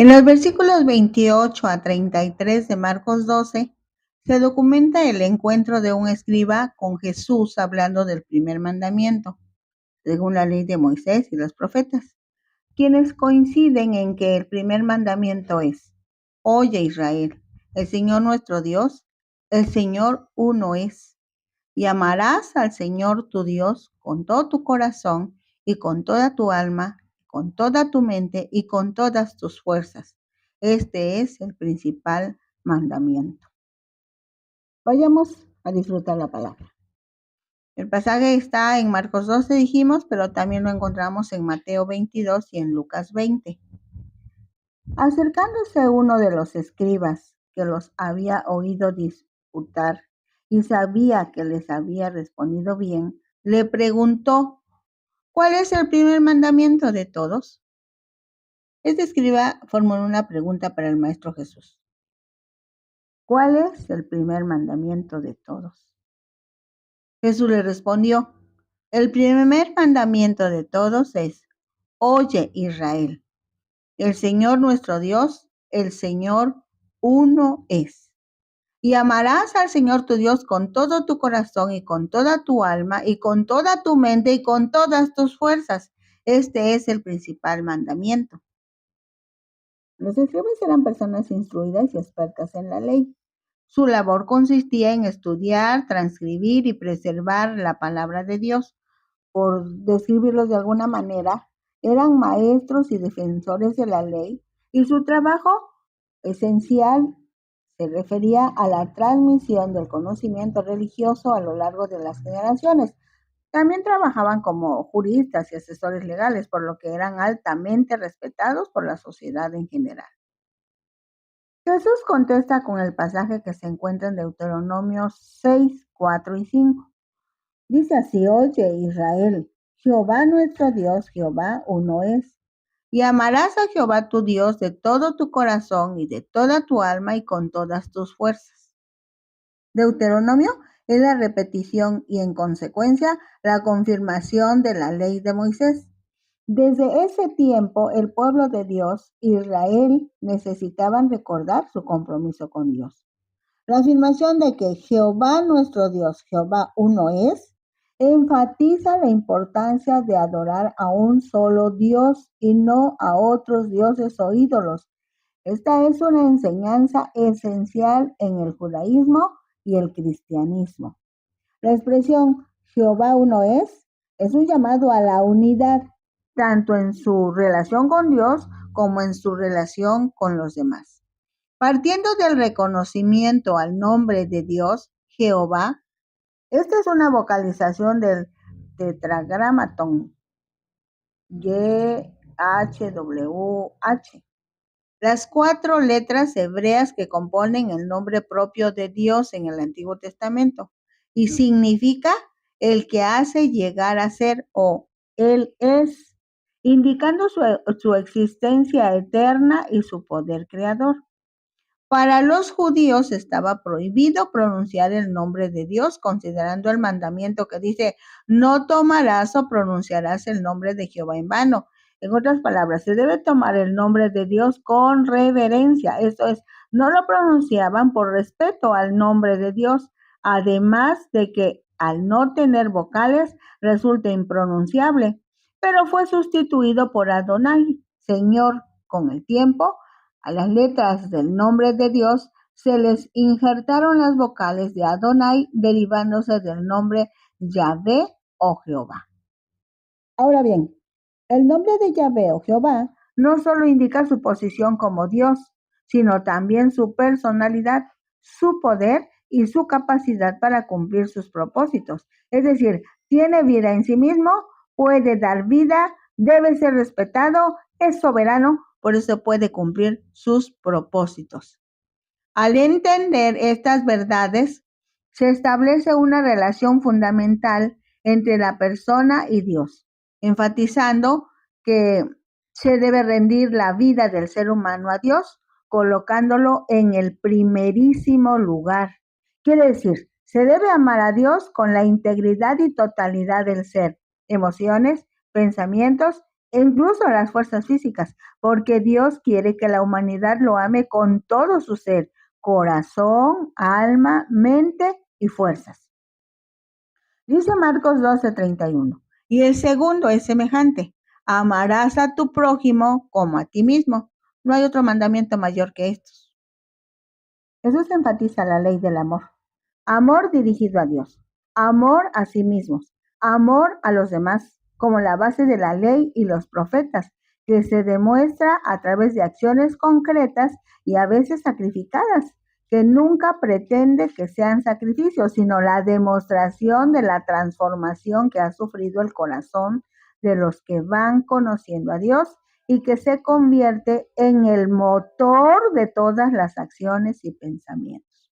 En los versículos 28 a 33 de Marcos 12 se documenta el encuentro de un escriba con Jesús hablando del primer mandamiento, según la ley de Moisés y los profetas, quienes coinciden en que el primer mandamiento es: Oye Israel, el Señor nuestro Dios, el Señor uno es, y amarás al Señor tu Dios con todo tu corazón y con toda tu alma, con toda tu mente y con todas tus fuerzas. Este es el principal mandamiento. Vayamos a disfrutar la palabra. El pasaje está en Marcos 12, dijimos, pero también lo encontramos en Mateo 22 y en Lucas 20. Acercándose uno de los escribas que los había oído disputar y sabía que les había respondido bien, le preguntó: ¿cuál es el primer mandamiento de todos? Este escriba formuló una pregunta para el Maestro Jesús. ¿Cuál es el primer mandamiento de todos? Jesús le respondió: el primer mandamiento de todos es: Oye Israel, el Señor nuestro Dios, el Señor uno es. Y amarás al Señor tu Dios con todo tu corazón y con toda tu alma y con toda tu mente y con todas tus fuerzas. Este es el principal mandamiento. Los escribas eran personas instruidas y expertas en la ley. Su labor consistía en estudiar, transcribir y preservar la palabra de Dios. Por describirlos de alguna manera, eran maestros y defensores de la ley, y su trabajo esencial se refería a la transmisión del conocimiento religioso a lo largo de las generaciones. También trabajaban como juristas y asesores legales, por lo que eran altamente respetados por la sociedad en general. Jesús contesta con el pasaje que se encuentra en Deuteronomio 6, 4 y 5. Dice así: Oye Israel, Jehová nuestro Dios, Jehová uno es. Y amarás a Jehová tu Dios de todo tu corazón y de toda tu alma y con todas tus fuerzas. Deuteronomio es la repetición y en consecuencia la confirmación de la ley de Moisés. Desde ese tiempo, el pueblo de Dios, Israel, necesitaban recordar su compromiso con Dios. La afirmación de que Jehová nuestro Dios, Jehová uno es, enfatiza la importancia de adorar a un solo Dios y no a otros dioses o ídolos. Esta es una enseñanza esencial en el judaísmo y el cristianismo. La expresión Jehová uno es un llamado a la unidad, tanto en su relación con Dios como en su relación con los demás. Partiendo del reconocimiento al nombre de Dios, Jehová, esta es una vocalización del tetragramatón YHWH, las 4 letras hebreas que componen el nombre propio de Dios en el Antiguo Testamento, y significa el que hace llegar a ser o Él es, indicando su existencia eterna y su poder creador. Para los judíos estaba prohibido pronunciar el nombre de Dios, considerando el mandamiento que dice: no tomarás o pronunciarás el nombre de Jehová en vano. En otras palabras, se debe tomar el nombre de Dios con reverencia. Esto es, no lo pronunciaban por respeto al nombre de Dios, además de que al no tener vocales resulta impronunciable, pero fue sustituido por Adonai, Señor. Con el tiempo, a las letras del nombre de Dios se les injertaron las vocales de Adonai, derivándose del nombre Yahvé o Jehová. Ahora bien, el nombre de Yahvé o Jehová no solo indica su posición como Dios, sino también su personalidad, su poder y su capacidad para cumplir sus propósitos. Es decir, tiene vida en sí mismo, puede dar vida, debe ser respetado, es soberano, por eso puede cumplir sus propósitos. Al entender estas verdades, se establece una relación fundamental entre la persona y Dios, enfatizando que se debe rendir la vida del ser humano a Dios, colocándolo en el primerísimo lugar. Quiere decir, se debe amar a Dios con la integridad y totalidad del ser, emociones, pensamientos incluso a las fuerzas físicas, porque Dios quiere que la humanidad lo ame con todo su ser, corazón, alma, mente y fuerzas. Dice Marcos 12:31. Y el segundo es semejante: amarás a tu prójimo como a ti mismo. No hay otro mandamiento mayor que estos. Jesús enfatiza la ley del amor. Amor dirigido a Dios, amor a sí mismos, amor a los demás, como la base de la ley y los profetas, que se demuestra a través de acciones concretas y a veces sacrificadas, que nunca pretende que sean sacrificios, sino la demostración de la transformación que ha sufrido el corazón de los que van conociendo a Dios y que se convierte en el motor de todas las acciones y pensamientos.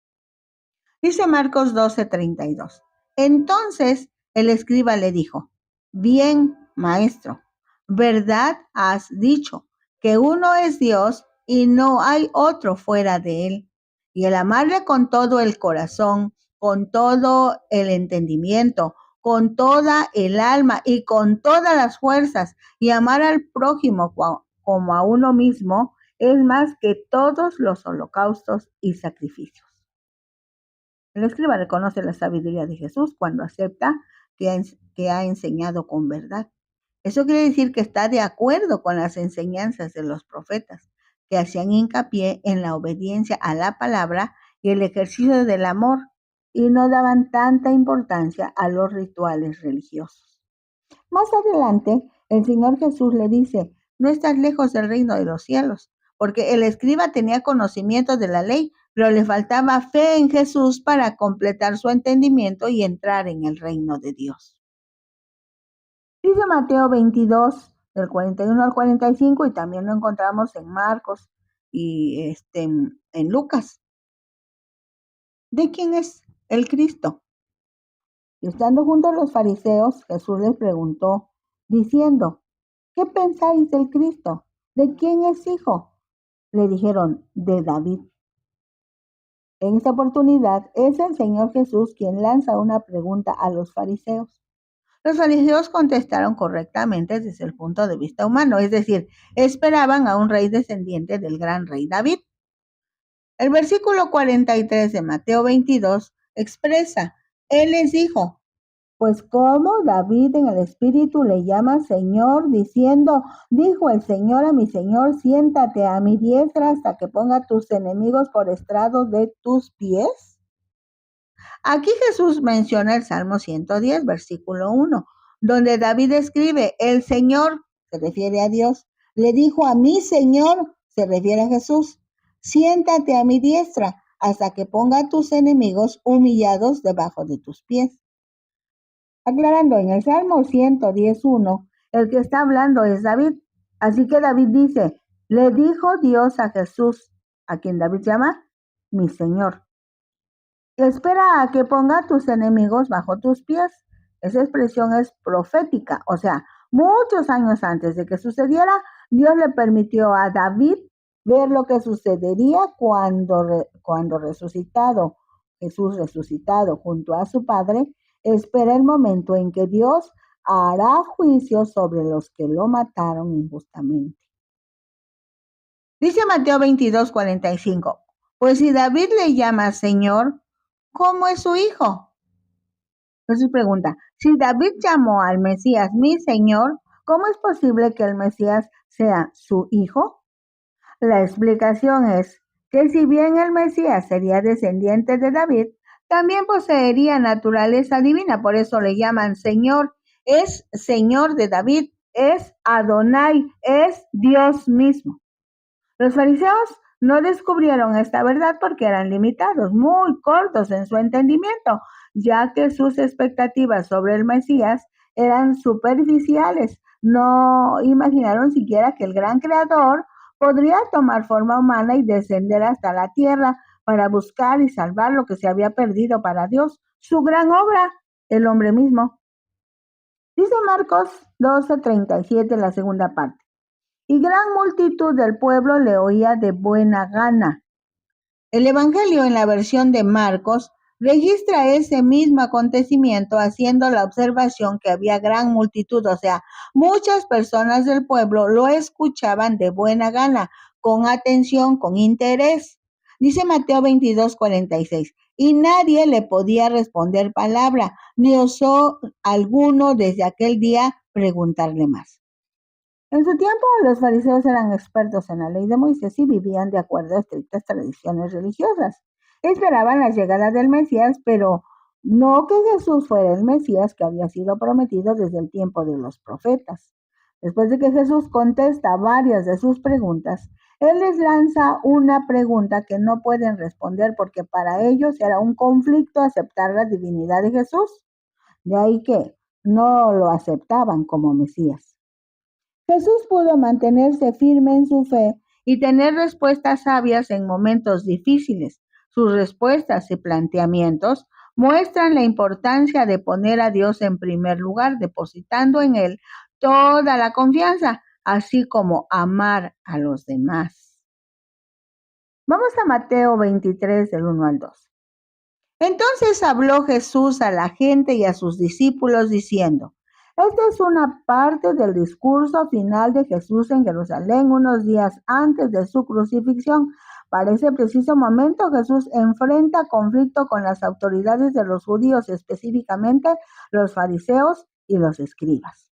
Dice Marcos 12:32. Entonces el escriba le dijo: bien, maestro, verdad has dicho, que uno es Dios y no hay otro fuera de él. Y el amarle con todo el corazón, con todo el entendimiento, con toda el alma y con todas las fuerzas, y amar al prójimo como a uno mismo, es más que todos los holocaustos y sacrificios. El escriba reconoce la sabiduría de Jesús cuando acepta que ha enseñado con verdad. Eso quiere decir que está de acuerdo con las enseñanzas de los profetas, que hacían hincapié en la obediencia a la palabra y el ejercicio del amor, y no daban tanta importancia a los rituales religiosos. Más adelante, el Señor Jesús le dice: no estás lejos del reino de los cielos, porque el escriba tenía conocimiento de la ley, pero le faltaba fe en Jesús para completar su entendimiento y entrar en el reino de Dios. Dice Mateo 22, del 41 al 45, y también lo encontramos en Marcos y en Lucas. ¿De quién es el Cristo? Y estando junto a los fariseos, Jesús les preguntó, diciendo: ¿qué pensáis del Cristo? ¿De quién es hijo? Le dijeron: de David. En esta oportunidad es el Señor Jesús quien lanza una pregunta a los fariseos. Los fariseos contestaron correctamente desde el punto de vista humano, es decir, esperaban a un rey descendiente del gran rey David. El versículo 43 de Mateo 22 expresa: Él les dijo: pues como David en el Espíritu le llama Señor, diciendo: dijo el Señor a mi Señor, siéntate a mi diestra hasta que ponga tus enemigos por estrado de tus pies. Aquí Jesús menciona el Salmo 110, versículo 1, donde David escribe: el Señor, se refiere a Dios, le dijo a mi Señor, se refiere a Jesús: siéntate a mi diestra hasta que ponga a tus enemigos humillados debajo de tus pies. Aclarando, en el Salmo 110:1, el que está hablando es David. Así que David dice: le dijo Dios a Jesús, a quien David llama mi Señor: espera a que ponga tus enemigos bajo tus pies. Esa expresión es profética, o sea, muchos años antes de que sucediera, Dios le permitió a David ver lo que sucedería cuando resucitado, Jesús resucitado junto a su Padre, espera el momento en que Dios hará juicio sobre los que lo mataron injustamente. Dice Mateo 22:45, pues si David le llama Señor, ¿cómo es su hijo? Jesús pregunta: si David llamó al Mesías mi Señor, ¿cómo es posible que el Mesías sea su hijo? La explicación es que si bien el Mesías sería descendiente de David, también poseería naturaleza divina, por eso le llaman Señor. Es Señor de David, es Adonai, es Dios mismo. Los fariseos no descubrieron esta verdad porque eran limitados, muy cortos en su entendimiento, ya que sus expectativas sobre el Mesías eran superficiales. No imaginaron siquiera que el gran creador podría tomar forma humana y descender hasta la tierra para buscar y salvar lo que se había perdido para Dios, su gran obra, el hombre mismo. Dice Marcos 12:37, la segunda parte: y gran multitud del pueblo le oía de buena gana. El Evangelio en la versión de Marcos registra ese mismo acontecimiento haciendo la observación que había gran multitud, o sea, muchas personas del pueblo lo escuchaban de buena gana, con atención, con interés. Dice Mateo 22:46, y nadie le podía responder palabra, ni osó alguno desde aquel día preguntarle más. En su tiempo, los fariseos eran expertos en la ley de Moisés y vivían de acuerdo a estrictas tradiciones religiosas. Esperaban la llegada del Mesías, pero no que Jesús fuera el Mesías que había sido prometido desde el tiempo de los profetas. Después de que Jesús contesta varias de sus preguntas, Él les lanza una pregunta que no pueden responder porque para ellos era un conflicto aceptar la divinidad de Jesús. De ahí que no lo aceptaban como Mesías. Jesús pudo mantenerse firme en su fe y tener respuestas sabias en momentos difíciles. Sus respuestas y planteamientos muestran la importancia de poner a Dios en primer lugar, depositando en Él toda la confianza, así como amar a los demás. Vamos a Mateo 23, del 1 al 2. Entonces habló Jesús a la gente y a sus discípulos diciendo, esta es una parte del discurso final de Jesús en Jerusalén unos días antes de su crucifixión. Para ese preciso momento Jesús enfrenta conflicto con las autoridades de los judíos, específicamente los fariseos y los escribas.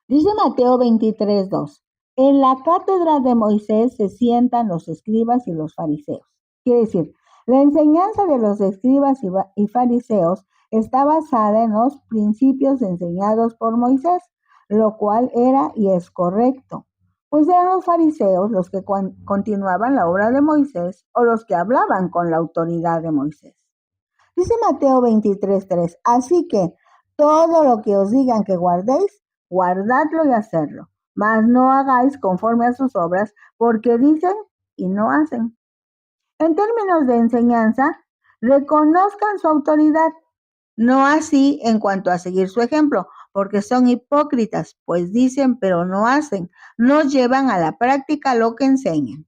Dice Mateo 23:2, en la cátedra de Moisés se sientan los escribas y los fariseos. Quiere decir, la enseñanza de los escribas y fariseos está basada en los principios enseñados por Moisés, lo cual era y es correcto, pues eran los fariseos los que continuaban la obra de Moisés o los que hablaban con la autoridad de Moisés. Dice Mateo 23:3, así que todo lo que os digan que guardéis, guardadlo y hacedlo, mas no hagáis conforme a sus obras, porque dicen y no hacen. En términos de enseñanza, reconozcan su autoridad, no así en cuanto a seguir su ejemplo, porque son hipócritas, pues dicen pero no hacen, no llevan a la práctica lo que enseñan.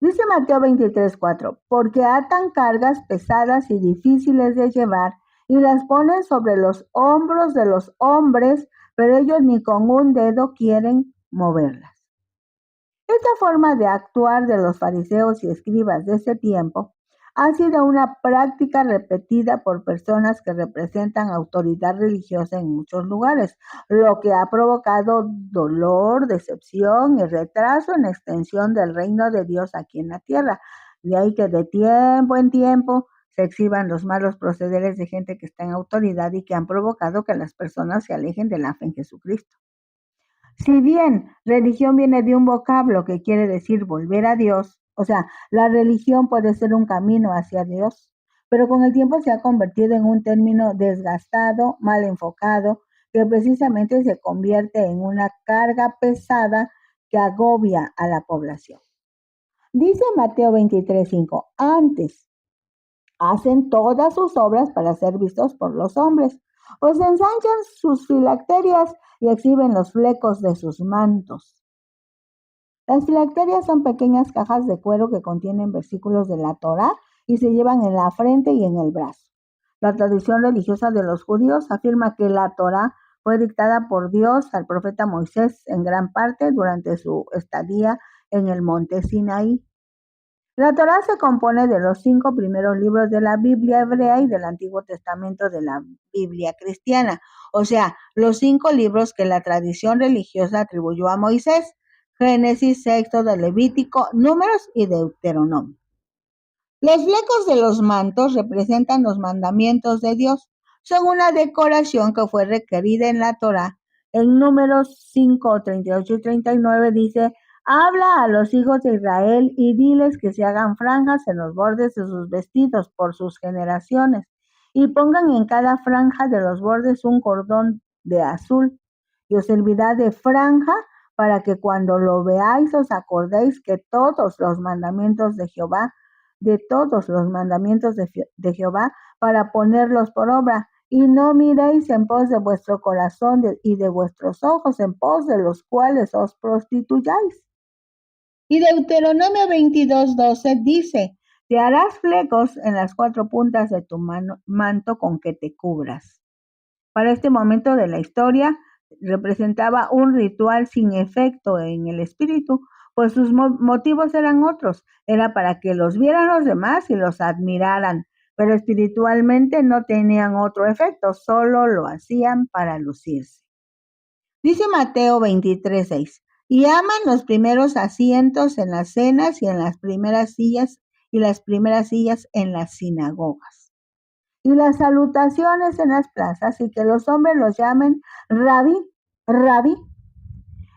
Dice Mateo 23:4, porque atan cargas pesadas y difíciles de llevar y las ponen sobre los hombros de los hombres, pero ellos ni con un dedo quieren moverlas. Esta forma de actuar de los fariseos y escribas de ese tiempo ha sido una práctica repetida por personas que representan autoridad religiosa en muchos lugares, lo que ha provocado dolor, decepción y retraso en la extensión del reino de Dios aquí en la tierra. De ahí que de tiempo en tiempo se exhiban los malos procederes de gente que está en autoridad y que han provocado que las personas se alejen de la fe en Jesucristo. Si bien religión viene de un vocablo que quiere decir volver a Dios, o sea, la religión puede ser un camino hacia Dios, pero con el tiempo se ha convertido en un término desgastado, mal enfocado, que precisamente se convierte en una carga pesada que agobia a la población. Dice Mateo 23:5, antes hacen todas sus obras para ser vistos por los hombres, os ensanchan sus filacterias y exhiben los flecos de sus mantos. Las filacterias son pequeñas cajas de cuero que contienen versículos de la Torá y se llevan en la frente y en el brazo. La tradición religiosa de los judíos afirma que la Torá fue dictada por Dios al profeta Moisés en gran parte durante su estadía en el monte Sinaí. La Torá se compone de los 5 primeros libros de la Biblia hebrea y del Antiguo Testamento de la Biblia cristiana, o sea, los 5 libros que la tradición religiosa atribuyó a Moisés: Génesis, Éxodo, Levítico, Números y Deuteronomio. Los flecos de los mantos representan los mandamientos de Dios. Son una decoración que fue requerida en la Torá. En Números 5, 38 y 39 dice: habla a los hijos de Israel y diles que se hagan franjas en los bordes de sus vestidos por sus generaciones y pongan en cada franja de los bordes un cordón de azul y os servirá de franja para que cuando lo veáis os acordéis que todos los mandamientos de Jehová, Jehová, para ponerlos por obra, y no miréis en pos de vuestro corazón y de vuestros ojos, en pos de los cuales os prostituyáis. Y Deuteronomio 22:12 dice: te harás flecos en las 4 puntas de tu manto con que te cubras. Para este momento de la historia representaba un ritual sin efecto en el espíritu, pues sus motivos eran otros. Era para que los vieran los demás y los admiraran, pero espiritualmente no tenían otro efecto, solo lo hacían para lucirse. Dice Mateo 23:6, y aman los primeros asientos en las cenas y en las primeras sillas en las sinagogas. Y las salutaciones en las plazas y que los hombres los llamen rabí, rabí.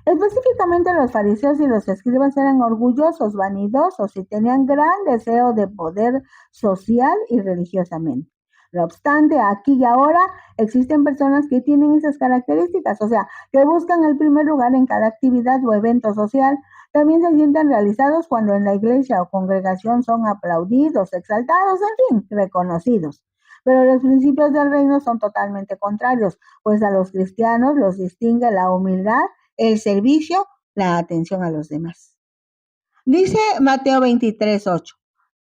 Específicamente los fariseos y los escribas eran orgullosos, vanidosos y tenían gran deseo de poder social y religiosamente. No obstante, aquí y ahora existen personas que tienen esas características, o sea, que buscan el primer lugar en cada actividad o evento social. También se sienten realizados cuando en la iglesia o congregación son aplaudidos, exaltados, en fin, reconocidos. Pero los principios del reino son totalmente contrarios, pues a los cristianos los distingue la humildad, el servicio, la atención a los demás. Dice Mateo 23:8,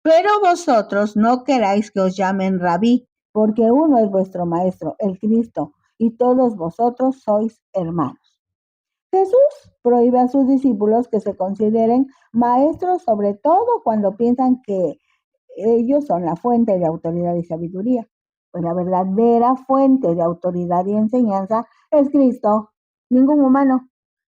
pero vosotros no queráis que os llamen rabí, porque uno es vuestro maestro, el Cristo, y todos vosotros sois hermanos. Jesús prohíbe a sus discípulos que se consideren maestros, sobre todo cuando piensan que ellos son la fuente de autoridad y sabiduría. Pues la verdadera fuente de autoridad y enseñanza es Cristo, ningún humano.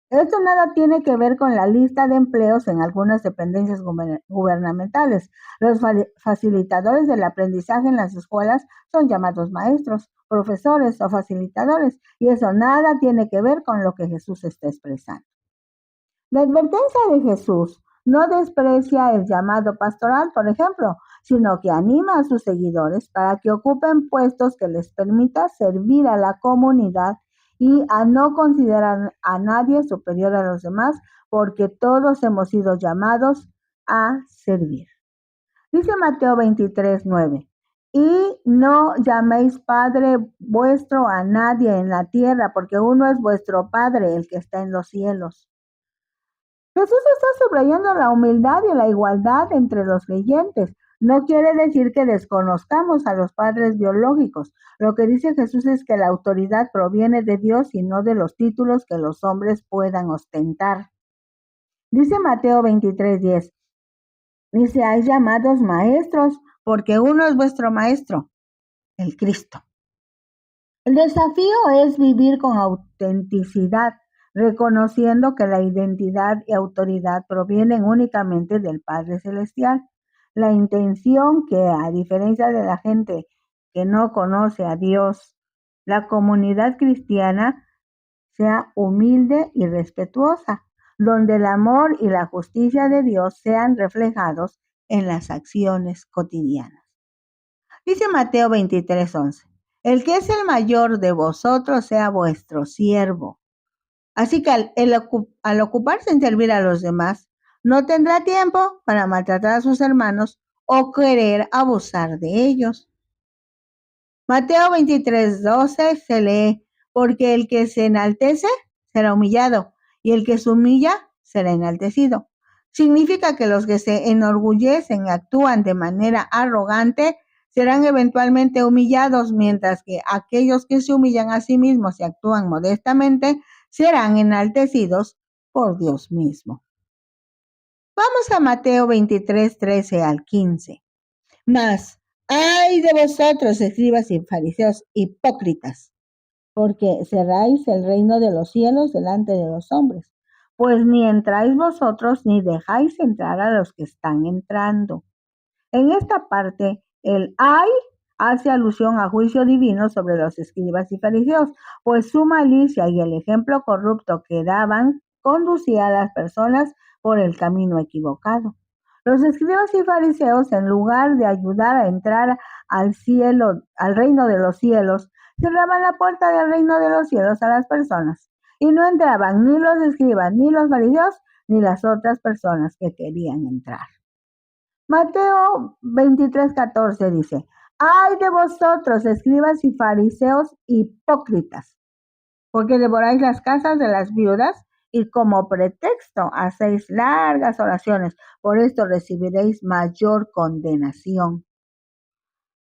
Esto nada tiene que ver con la lista de empleos en algunas dependencias gubernamentales. Los facilitadores del aprendizaje en las escuelas son llamados maestros, profesores o facilitadores, y eso nada tiene que ver con lo que Jesús está expresando. La advertencia de Jesús no desprecia el llamado pastoral, por ejemplo, sino que anima a sus seguidores para que ocupen puestos que les permita servir a la comunidad y a no considerar a nadie superior a los demás, porque todos hemos sido llamados a servir. Dice Mateo 23:9, y no llaméis Padre vuestro a nadie en la tierra, porque uno es vuestro Padre, el que está en los cielos. Jesús está subrayando la humildad y la igualdad entre los creyentes. No quiere decir que desconozcamos a los padres biológicos. Lo que dice Jesús es que la autoridad proviene de Dios y no de los títulos que los hombres puedan ostentar. Dice Mateo 23:10, y seáis llamados maestros, porque uno es vuestro maestro, el Cristo. El desafío es vivir con autenticidad, reconociendo que la identidad y autoridad provienen únicamente del Padre Celestial. La intención que, a diferencia de la gente que no conoce a Dios, la comunidad cristiana sea humilde y respetuosa, donde el amor y la justicia de Dios sean reflejados en las acciones cotidianas. Dice Mateo 23:11, el que es el mayor de vosotros sea vuestro siervo. Así que al ocuparse en servir a los demás, no tendrá tiempo para maltratar a sus hermanos o querer abusar de ellos. Mateo 23:12 se lee, porque el que se enaltece será humillado, y el que se humilla será enaltecido. Significa que los que se enorgullecen y actúan de manera arrogante serán eventualmente humillados, mientras que aquellos que se humillan a sí mismos y actúan modestamente serán enaltecidos por Dios mismo. Vamos a Mateo 23:13 al 15. Mas, ¡ay de vosotros, escribas y fariseos hipócritas! Porque cerráis el reino de los cielos delante de los hombres, pues ni entráis vosotros ni dejáis entrar a los que están entrando. En esta parte, el ay hace alusión a juicio divino sobre los escribas y fariseos, pues su malicia y el ejemplo corrupto que daban conducía a las personas por el camino equivocado. Los escribas y fariseos, en lugar de ayudar a entrar al cielo, al reino de los cielos, cerraban la puerta del reino de los cielos a las personas, y no entraban ni los escribas, ni los fariseos, ni las otras personas que querían entrar. Mateo 23:14 dice, ¡ay de vosotros, escribas y fariseos hipócritas! Porque devoráis las casas de las viudas y como pretexto hacéis largas oraciones. Por esto recibiréis mayor condenación.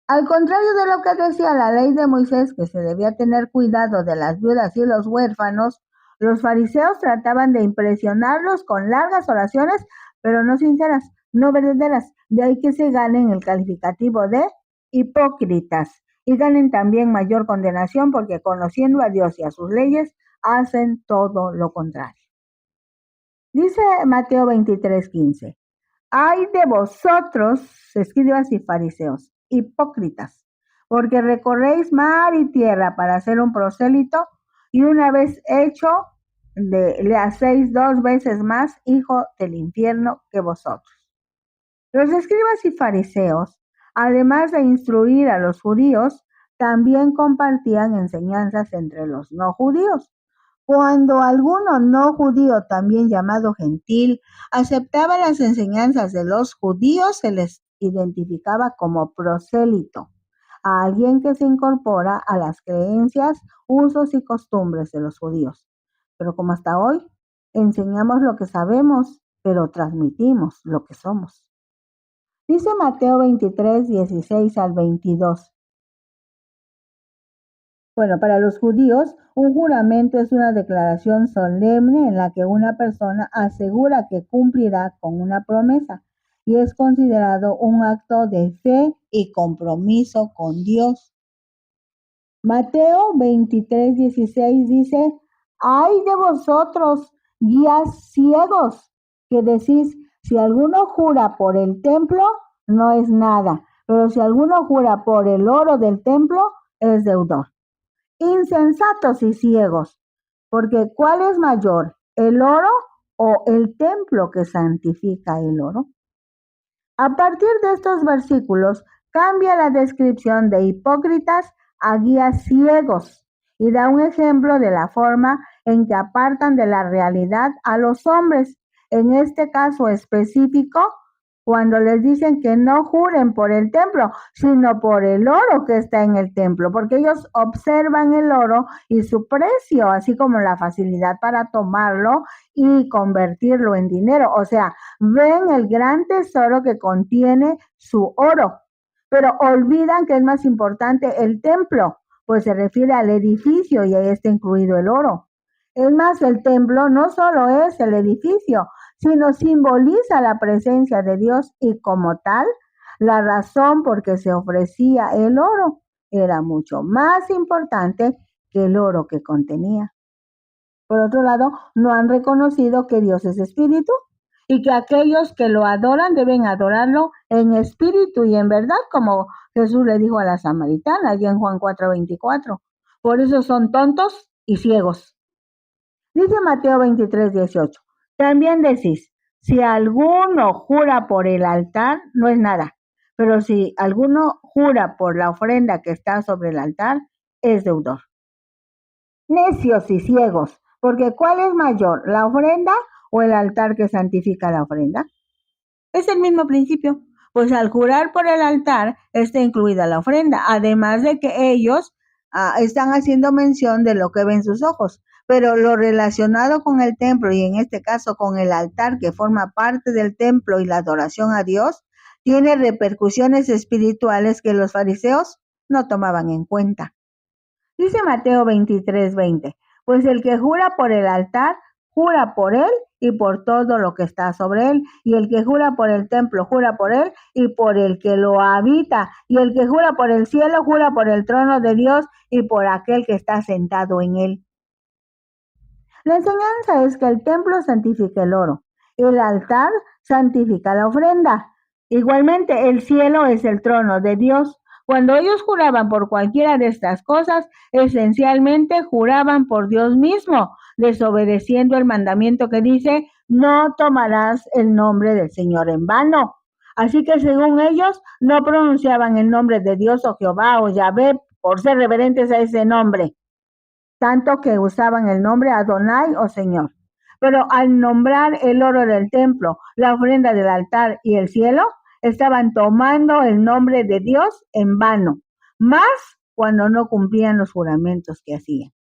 Al contrario de lo que decía la ley de Moisés, que se debía tener cuidado de las viudas y los huérfanos, los fariseos trataban de impresionarlos con largas oraciones, pero no sinceras, no verdaderas. De ahí que se ganen el calificativo de hipócritas y ganen también mayor condenación porque conociendo a Dios y a sus leyes, hacen todo lo contrario. Dice Mateo 23:15. Ay de vosotros, escribas y fariseos, hipócritas, porque recorréis mar y tierra para hacer un prosélito y una vez hecho, le hacéis 2 veces más hijo del infierno que vosotros. Los escribas y fariseos, además de instruir a los judíos, también compartían enseñanzas entre los no judíos. Cuando alguno no judío, también llamado gentil, aceptaba las enseñanzas de los judíos, se les identificaba como prosélito, a alguien que se incorpora a las creencias, usos y costumbres de los judíos. Pero como hasta hoy, enseñamos lo que sabemos, pero transmitimos lo que somos. Dice Mateo 23:16 al 22. Bueno, para los judíos, un juramento es una declaración solemne en la que una persona asegura que cumplirá con una promesa y es considerado un acto de fe y compromiso con Dios. Mateo 23:16 dice, ay de vosotros, guías ciegos, que decís, si alguno jura por el templo, no es nada, pero si alguno jura por el oro del templo, es deudor. Insensatos y ciegos, porque ¿cuál es mayor, el oro o el templo que santifica el oro? A partir de estos versículos, cambia la descripción de hipócritas a guías ciegos y da un ejemplo de la forma en que apartan de la realidad a los hombres, en este caso específico, cuando les dicen que no juren por el templo, sino por el oro que está en el templo, porque ellos observan el oro y su precio, así como la facilidad para tomarlo y convertirlo en dinero. O sea, ven el gran tesoro que contiene su oro, pero olvidan que es más importante el templo, pues se refiere al edificio y ahí está incluido el oro. Es más, el templo no solo es el edificio, sino simboliza la presencia de Dios y como tal, la razón por que se ofrecía el oro era mucho más importante que el oro que contenía. Por otro lado, no han reconocido que Dios es espíritu y que aquellos que lo adoran deben adorarlo en espíritu y en verdad, como Jesús le dijo a la samaritana allí en Juan 4:24. Por eso son tontos y ciegos. Dice Mateo 23:18. También decís, si alguno jura por el altar, no es nada, pero si alguno jura por la ofrenda que está sobre el altar, es deudor. Necios y ciegos, porque ¿cuál es mayor, la ofrenda o el altar que santifica la ofrenda? Es el mismo principio, pues al jurar por el altar está incluida la ofrenda, además de que ellos están haciendo mención de lo que ven sus ojos, pero lo relacionado con el templo y en este caso con el altar que forma parte del templo y la adoración a Dios, tiene repercusiones espirituales que los fariseos no tomaban en cuenta. Dice Mateo 23:20, pues el que jura por el altar, jura por él y por todo lo que está sobre él, y el que jura por el templo, jura por él y por el que lo habita, y el que jura por el cielo, jura por el trono de Dios y por aquel que está sentado en él. La enseñanza es que el templo santifica el oro, el altar santifica la ofrenda. Igualmente, el cielo es el trono de Dios. Cuando ellos juraban por cualquiera de estas cosas, esencialmente juraban por Dios mismo, desobedeciendo el mandamiento que dice, no tomarás el nombre del Señor en vano. Así que según ellos, no pronunciaban el nombre de Dios o Jehová o Yahvé por ser reverentes a ese nombre, tanto que usaban el nombre Adonai o Señor. Pero al nombrar el oro del templo, la ofrenda del altar y el cielo, estaban tomando el nombre de Dios en vano, más cuando no cumplían los juramentos que hacían.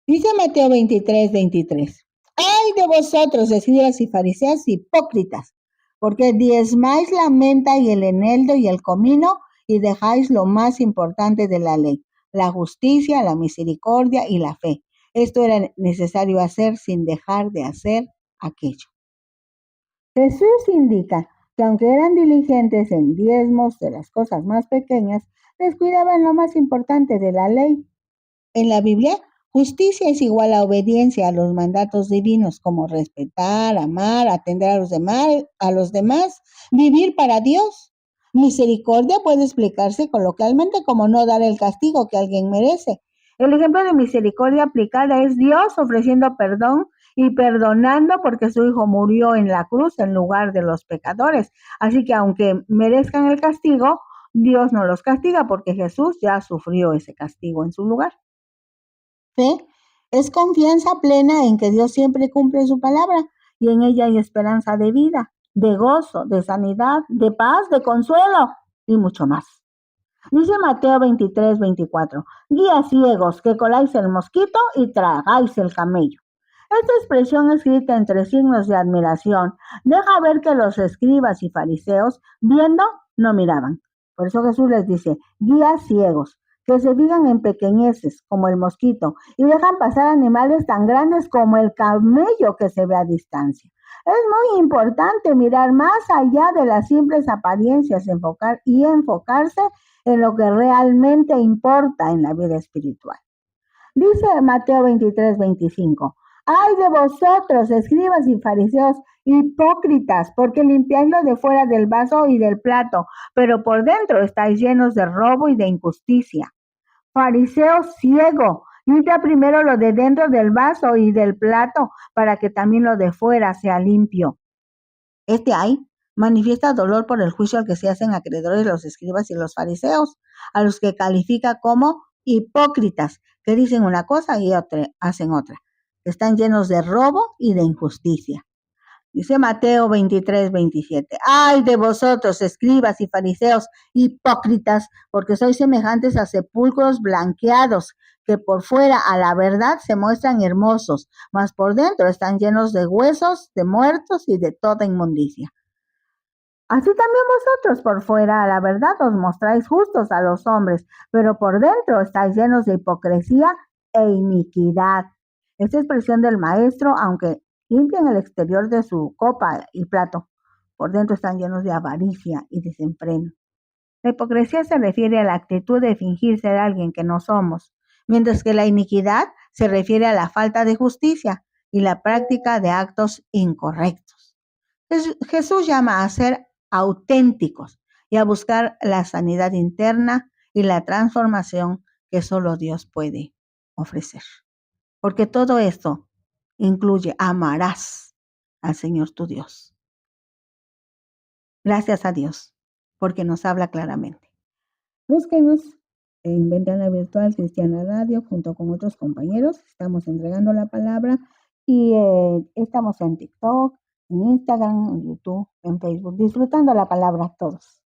Dice Mateo 23:23. ¡Ay de vosotros, escribas y fariseos hipócritas! Porque diezmáis la menta y el eneldo y el comino y dejáis lo más importante de la ley, la justicia, la misericordia y la fe. Esto era necesario hacer sin dejar de hacer aquello. Jesús indica que aunque eran diligentes en diezmos de las cosas más pequeñas, descuidaban lo más importante de la ley. En la Biblia, justicia es igual a obediencia a los mandatos divinos, como respetar, amar, atender a los demás, vivir para Dios. Misericordia puede explicarse coloquialmente como no dar el castigo que alguien merece. El ejemplo de misericordia aplicada es Dios ofreciendo perdón y perdonando porque su Hijo murió en la cruz en lugar de los pecadores. Así que aunque merezcan el castigo, Dios no los castiga porque Jesús ya sufrió ese castigo en su lugar. Fe es confianza plena en que Dios siempre cumple su palabra y en ella hay esperanza de vida, de gozo, de sanidad, de paz, de consuelo y mucho más. Dice Mateo 23:24, guías ciegos que coláis el mosquito y tragáis el camello. Esta expresión escrita entre signos de admiración deja ver que los escribas y fariseos, viendo, no miraban. Por eso Jesús les dice, guías ciegos, que se fijan en pequeñeces como el mosquito y dejan pasar animales tan grandes como el camello que se ve a distancia. Es muy importante mirar más allá de las simples apariencias enfocarse en lo que realmente importa en la vida espiritual. Dice Mateo 23:25, ay de vosotros, escribas y fariseos hipócritas, porque limpiáis lo de fuera del vaso y del plato, pero por dentro estáis llenos de robo y de injusticia. Fariseo ciego, limpia primero lo de dentro del vaso y del plato, para que también lo de fuera sea limpio. Este ay manifiesta dolor por el juicio al que se hacen acreedores los escribas y los fariseos, a los que califica como hipócritas, que dicen una cosa y hacen otra. Están llenos de robo y de injusticia. Dice Mateo 23:27. Ay de vosotros, escribas y fariseos, hipócritas, porque sois semejantes a sepulcros blanqueados, que por fuera a la verdad se muestran hermosos, mas por dentro están llenos de huesos, de muertos y de toda inmundicia. Así también vosotros por fuera a la verdad os mostráis justos a los hombres, pero por dentro estáis llenos de hipocresía e iniquidad. Esta expresión del maestro, aunque limpian el exterior de su copa y plato, por dentro están llenos de avaricia y desenfreno. La hipocresía se refiere a la actitud de fingir ser alguien que no somos, mientras que la iniquidad se refiere a la falta de justicia y la práctica de actos incorrectos. Jesús llama a ser auténticos y a buscar la sanidad interna y la transformación que solo Dios puede ofrecer. Porque todo esto incluye amarás al Señor tu Dios. Gracias a Dios, porque nos habla claramente. Búsquenos en Ventana Virtual Cristiana Radio junto con otros compañeros. Estamos entregando la palabra y estamos en TikTok, en Instagram, en YouTube, en Facebook, disfrutando la palabra todos.